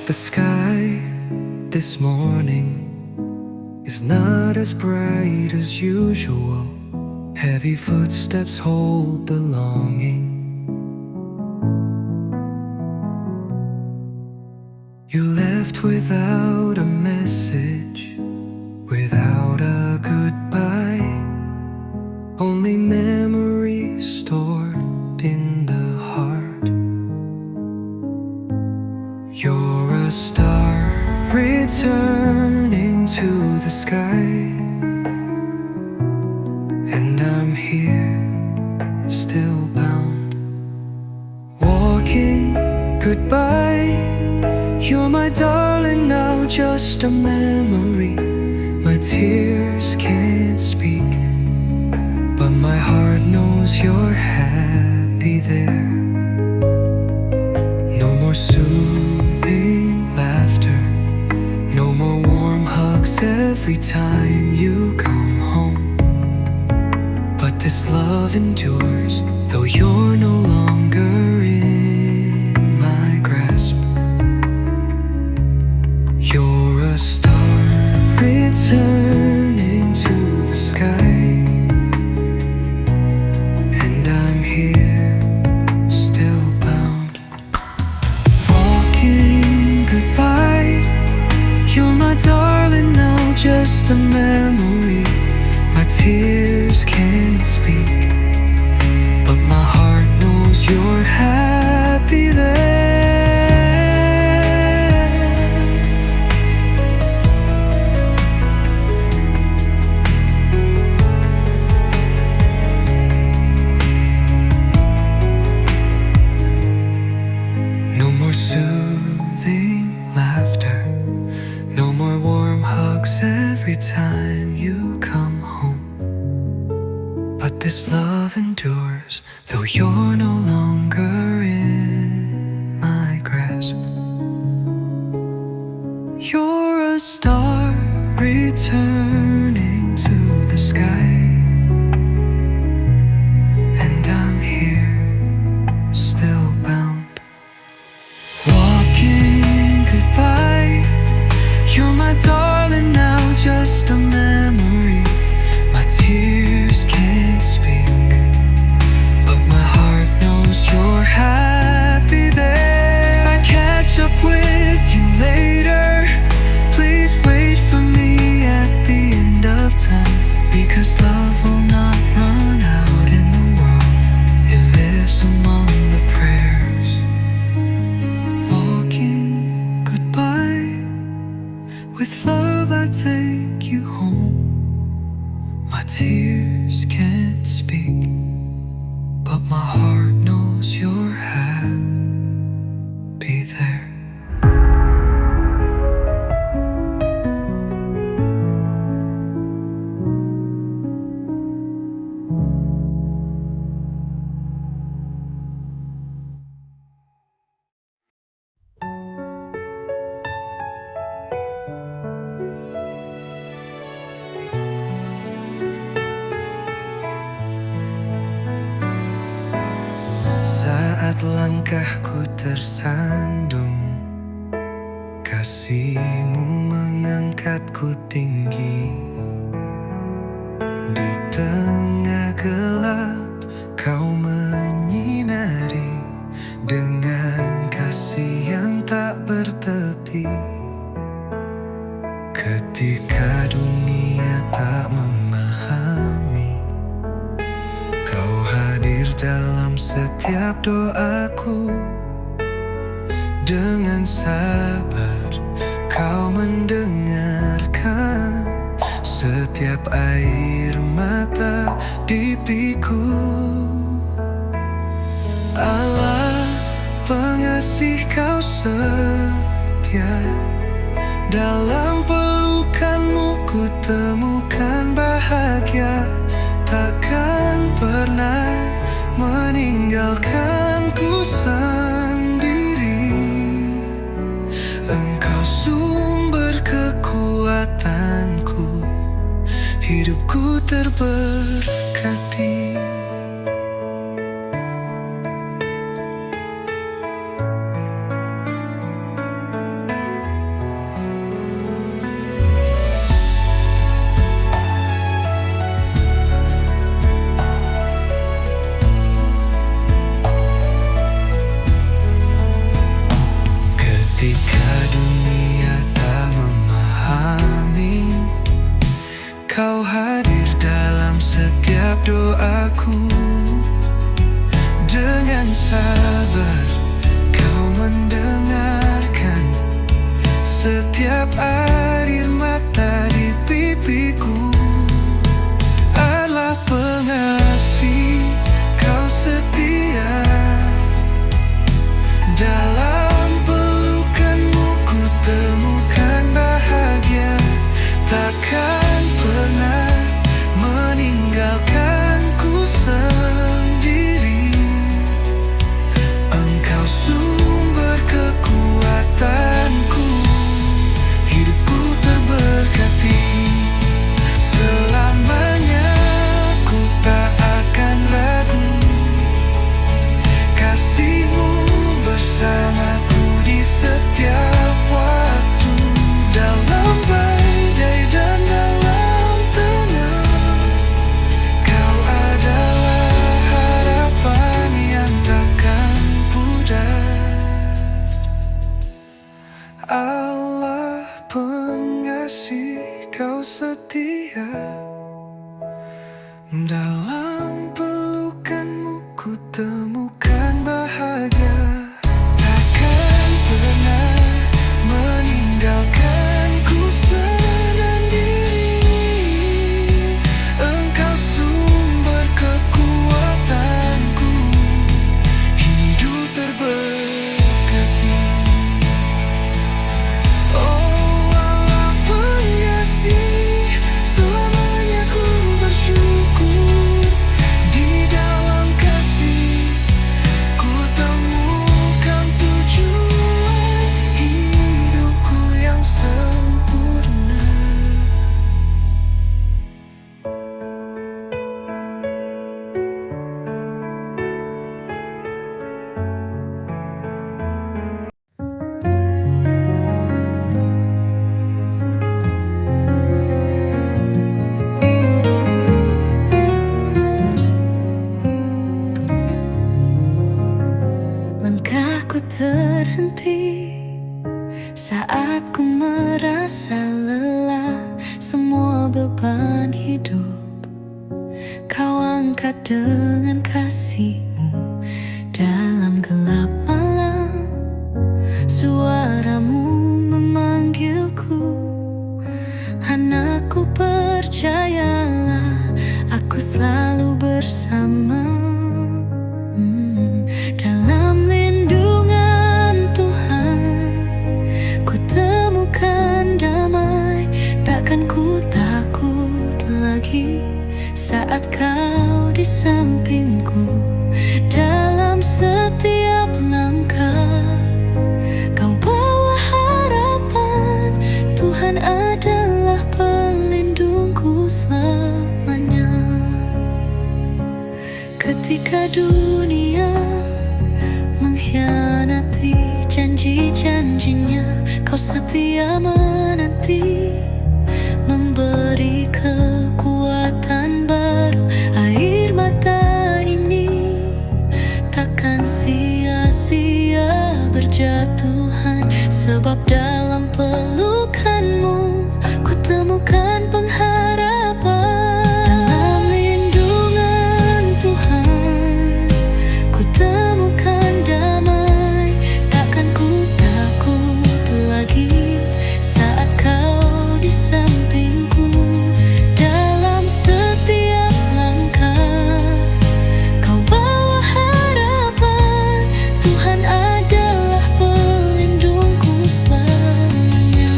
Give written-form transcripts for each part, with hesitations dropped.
The sky this morning is not as bright as usual. Heavy footsteps hold the longing. You left without a message, without a goodbye. Only memories stored in the heart. You're a star returning to the sky, and I'm here, still bound, walking goodbye. You're my darling now, just a memory. My tears can't speak, but my heart knows you're happy there. No more soothing laughter, no more warm hugs every time you come home. But this love endures, though you're no longer in my grasp. You're a star returning to the sky, and I'm here, still bound, walking goodbye. You're my darling now, just a memory. My tears can't speak, but my heart knows you're happy there. No more soothing laughter, no more warm hugs every time you come home. But this love endures, though you're no longer in my grasp. You're a star returning to the sky, and I'm here, still bound, walking goodbye. You're my darling now, just a memory. My tears can't speak, but my heart knows you're happy there. If I catch up with you later, please wait for me at the end of time, because love will not run out in the world. It lives among the prayers. Walking goodbye, with love I take you home. My tears can't speak, but my heart knows you're happy there. Saat langkahku tersandung, kasihmu mengangkatku tinggi. Di tengah gelap kau menyinari, dengan kasih yang tak bertepi. Ketika dunia tak memahami, kau hadir dalam setiap doaku. Dengan sabar kau mendengarkan setiap air mata di piku. Allah pengasih, kau setia. Dalam pelukanmu ku temukan bahagia. Takkan pernah meninggalkanku sendiri. Engkau sumber kekuatanku, hidupku terberkati. Ketika dunia tak memahami, Kau hadir dalam setiap doaku. Dengan sabar Kau mendengarkan setiap air mata di pipiku. Allah pengasih, Kau setia. Dalam pelukanmu ku temukan bahagia. Takkan pernah meninggalkanku sendiri. Engkau sumber kekuatanku. Hidupku terberkati. Selamanya ku tak akan ragu. Kasih-Mu bersamaku di setiap waktu. Dalam badai dan dalam tenang, Kau adalah harapan yang takkan pudar. Allah pengasih, Kau setia. Dalam pelukanmu ku temukan bahagia. Takkan pernah meninggalkanku sendiri. Engkau sumber kekuatanku. Hidup terberkati. Oh Allah pengasih, selamanya ku bersyukur. Di dalam kasih ku temukan tujuan hidupku yang sempurna. Langkahku terhenti saat ku merasa lelah. Semua beban hidup Kau angkat dengan kasih-Mu. Dalam gelap malam suara-Mu memanggilku. Anakku percayalah, aku selalu bersama. Dalam lindungan Tuhan ku temukan damai. Takkan ku takut lagi saat Kau di sampingku. Dalam setiap langkah Kau bawa harapan. Tuhan adalah pelindungku selamanya. Ketika dunia mengkhianati janji-janjinya, Kau setia menanti, memberi kekuatan baru. Air mata ini takkan sia-sia berjatuhan, sebab dalam pelukan-Mu ku temukan pengharapan. Dalam lindungan Tuhan ku temukan damai. Takkan ku takut lagi saat Kau di sampingku. Dalam setiap langkah Kau bawa harapan. Tuhan adalah pelindungku selamanya.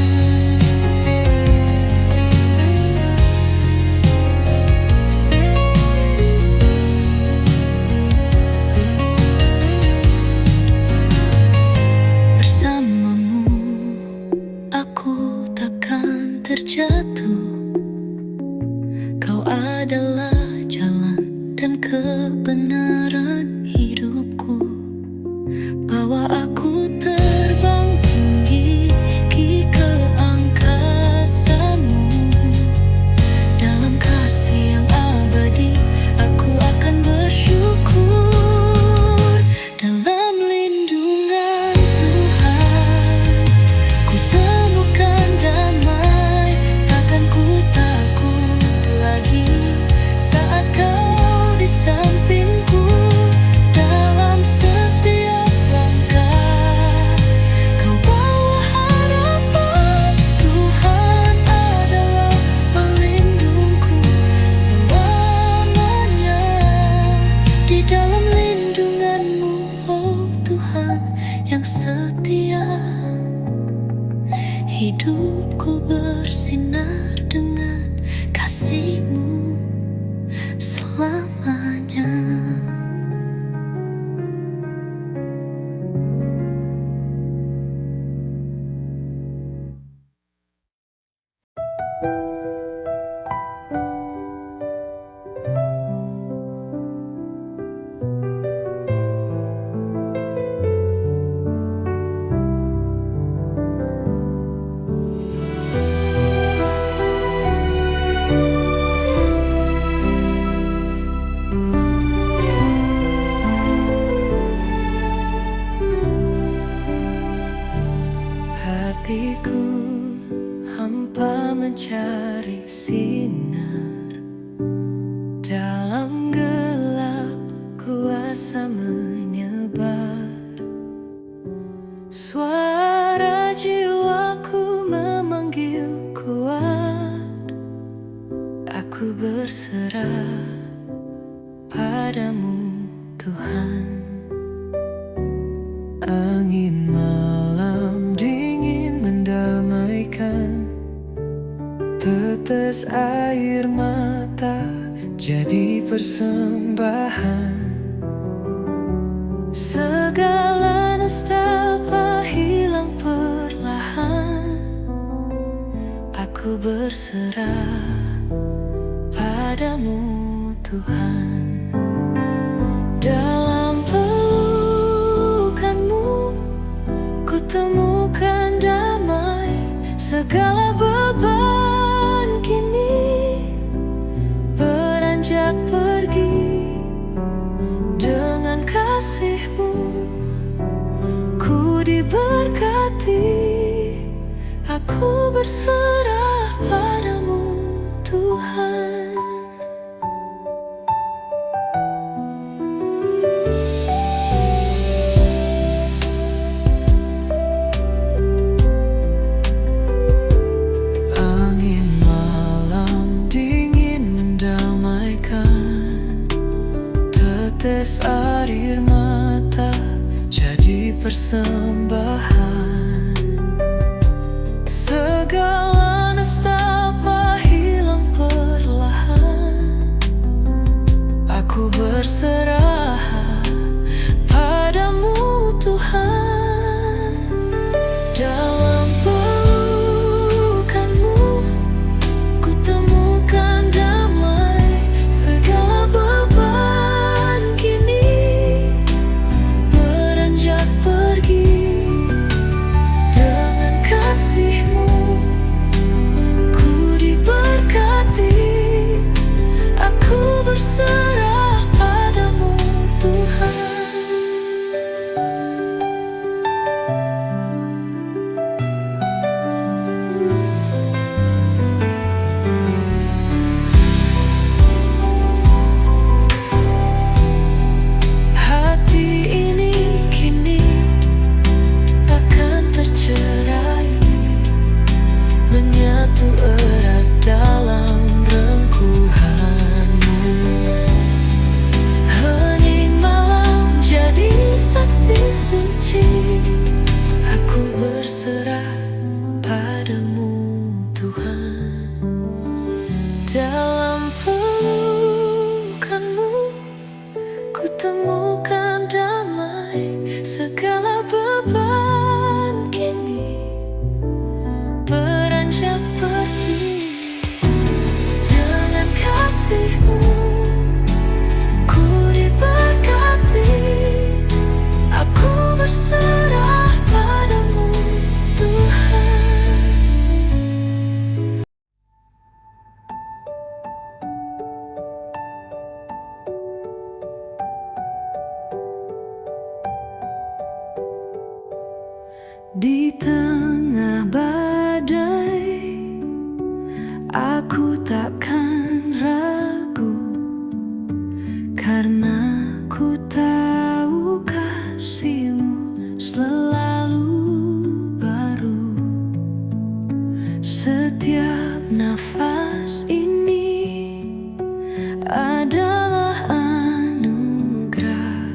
Bersama-Mu aku takkan terjatuh. Kau adalah jalan dan kebenaran hidupku. Bawa aku terbang tinggi ke angkasa-Mu. Dalam kasih yang abadi aku akan bersyukur. Dalam lindungan Tuhan Hidupku bersinar dengan kasih-Mu selamanya. Hatiku hampa mencari sinar, dalam gelap kuasa menyebar. Suara jiwaku memanggil kuat, aku berserah padamu Tuhan. Angin malam dingin mendamaikan, tetes air mata jadi persembahan. Segala nestapa hilang perlahan, aku berserah padamu Tuhan. Dalam pelukan-Mu ku temukan damai, segala beban kini beranjak pergi. Dengan kasih-Mu ku diberkati, aku berserah padamu Tuhan. Tetes air mata jadi persembahan. Segala nestapa hilang perlahan, aku berserah padamu Tuhan. Dalam pelukan-Mu ku temukan damai, segala beban berserah padamu Tuhan. Hati ini kini takkan tercerai, menyatu erat dalam rengkuhan-Mu. Hening malam jadi saksi suci, aku berserah padamu Tuhan. Dalam pelukan-Mu ku temukan damai, segala beban kini beranjak pergi. Dengan kasih-Mu ku diberkati, aku berserah padamu Tuhan. Di tengah badai, aku takkan ragu, karena ku tahu kasih-Mu selalu baru. Setiap nafas ini adalah anugerah,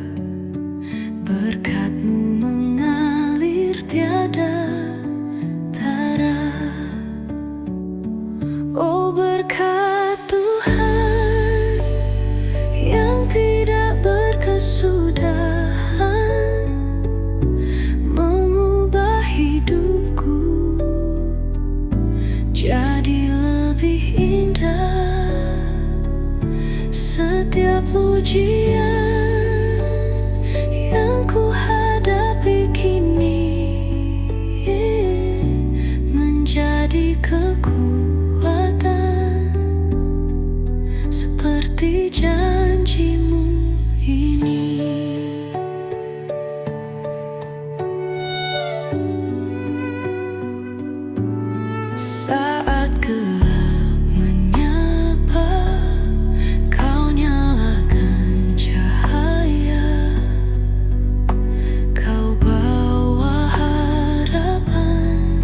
berkat-Mu mengalir tiada tara. ujian yang ku hadapi kini menjadi kekuatan seperti janjimu ini. Saat gelap menyapa, kau nyalakan cahaya, kau bawa harapan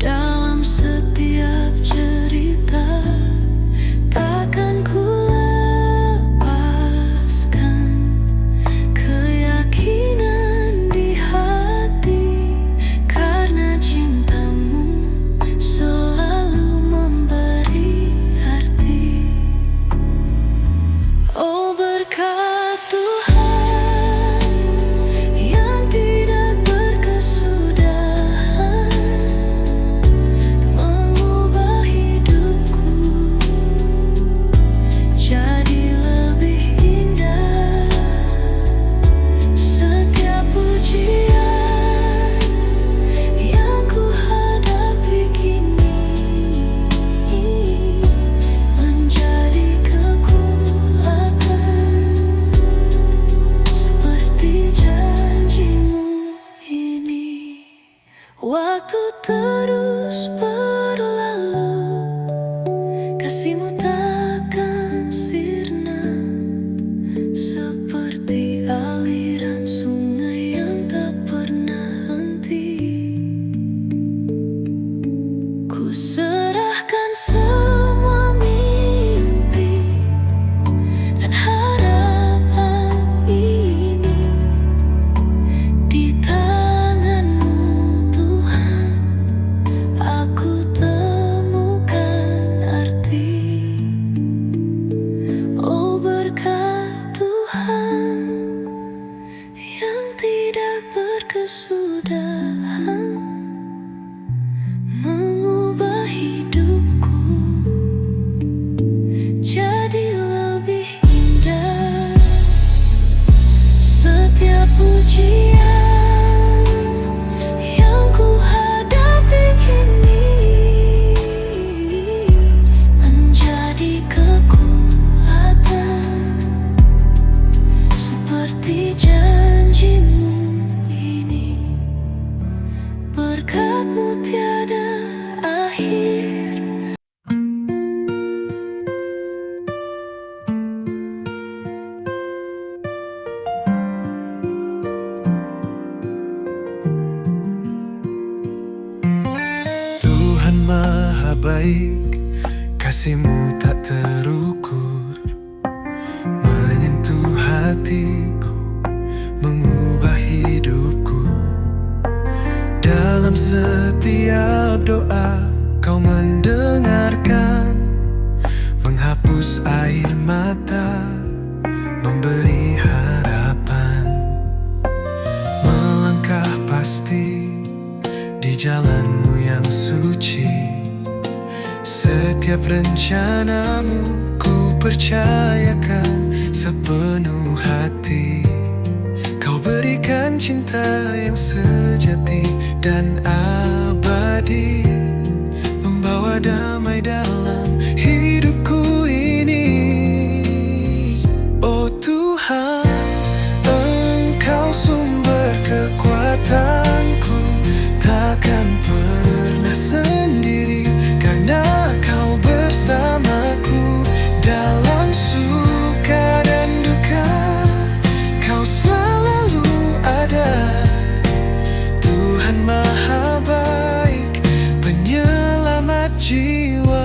dalam setiap cerita. Takkan ku lepaskan keyakinan di hati, karena cintamu selalu memberi arti. Oh, berkat Tuhan yang tidak berkesudahan mengubah hidupku jadi lebih indah. Setiap ujian yang ku hadapi kini menjadi kekuatan seperti janjimu ini. Waktu terus berlalu, kasihmu takkan sirna, seperti aliran sungai yang tak pernah henti. Ku serahkan semua mimpi dan harapan ini di tanganmu, Tuhan. Aku temukan arti. Oh, berkat Tuhan yang tidak berkesudahan mengubah hidupku jadi lebih indah. Setiap ujian yang ku hadapi kini menjadi kekuatan seperti janjimu ini. Berkatmu tiada akhir. Tuhan Maha Baik, kasih-Mu tak terukur, menyentuh hatiku, mengubah hidupku. Dalam setiap doa Kau mendengarkan, menghapus air mata, memberi harapan. Melangkah pasti di jalan-Mu yang suci. Setiap rencanamu ku percayakan sepenuh hati. Kau berikan cinta yang sejati dan abadi, membawa damai dalam hidupku ini. Oh Tuhan, Engkau sumber kekuatanku, takkan pernah sendiri, karena Kau bersamaku dalam suka dan duka. Kau selalu ada. Tuhan Maha Baik, penyelamat jiwaku.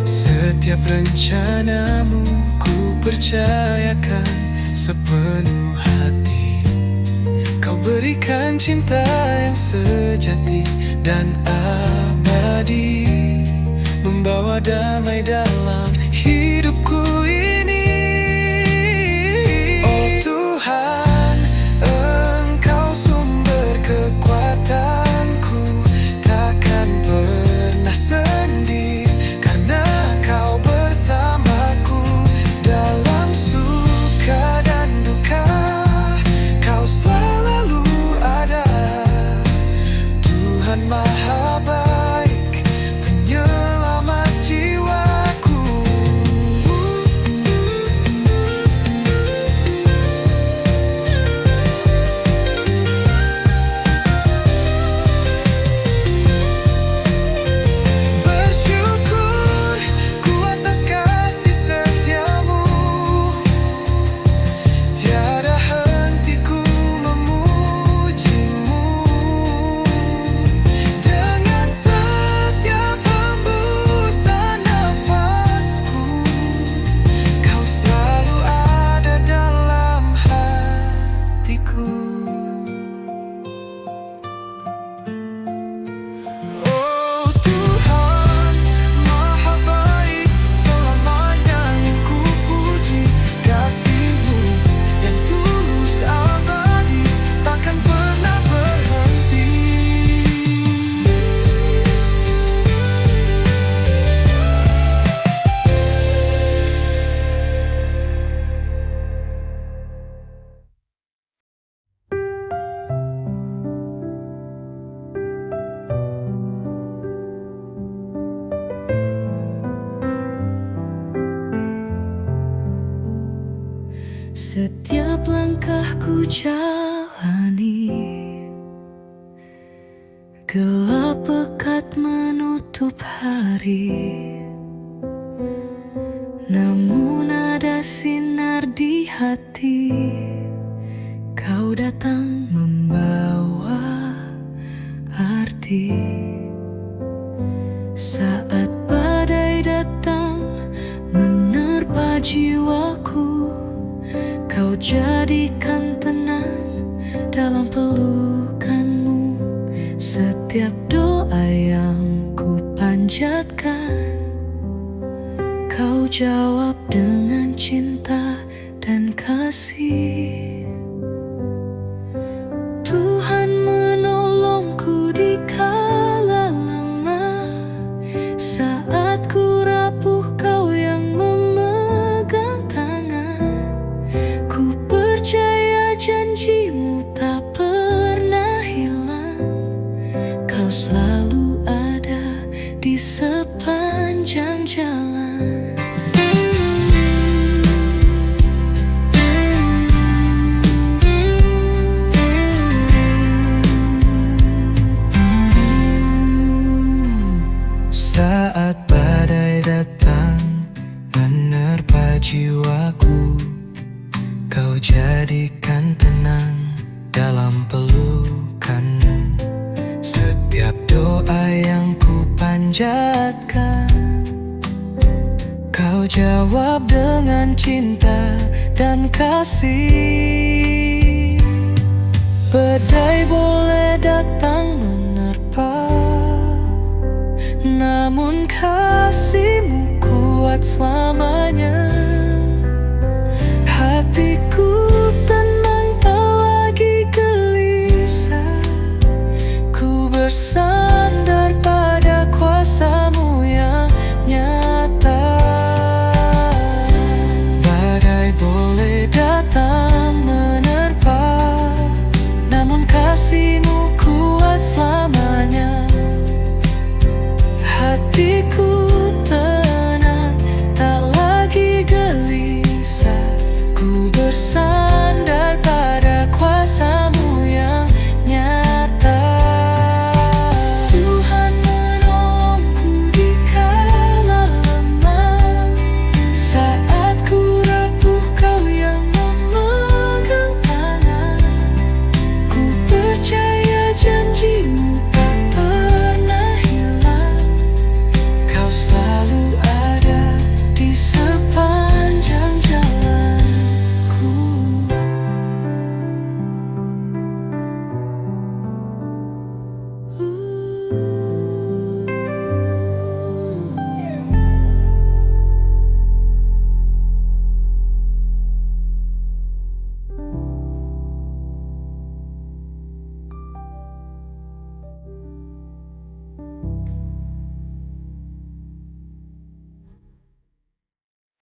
Setiap rencanamu ku percayakan sepenuh hati. Kau berikan cinta yang sejati dan abadi, membawa damai dalam hidupku ini. Oh Tuhan, Engkau sumber kekuatanku, takkan pernah sendiri, karena Kau bersamaku dalam suka dan duka. Kau selalu ada, Tuhan Maha Baik, penyelamat jiwaku. Bersyukur ku atas kasih setiamu, tiada hentiku memujimu. Dengan setiap hembusan nafasku, Kau selalu ada dalam hatiku. Oh Tuhan, Maha Baik, selamanya ku puji. Kasih-Mu yang tulus abadi, takkan pernah berhenti. Setiap langkahku jalani, gelap pekat menutup hari, namun ada sinar di hati. Kau datang membawa arti. Saat badai datang menerpa jiwaku, Kau jadikan tenang dalam pelukanmu. Setiap doa yang ku panjatkan, Kau jawab dengan cinta dan kasih. Tuhan menolongku di kala lemah, saat ku rapuh Kau yang memegang tangan. Ku percaya janji-Mu tak pernah hilang, Kau selalu ada di sepanjang jalan. Saat badai datang menerpa jiwaku, Kau jadikan tenang dalam pelukanmu. Setiap doa yang ku panjatkan, Kau jawab dengan cinta dan kasih. Badai boleh datang menerpa, namun kasih-Mu kuat selalu.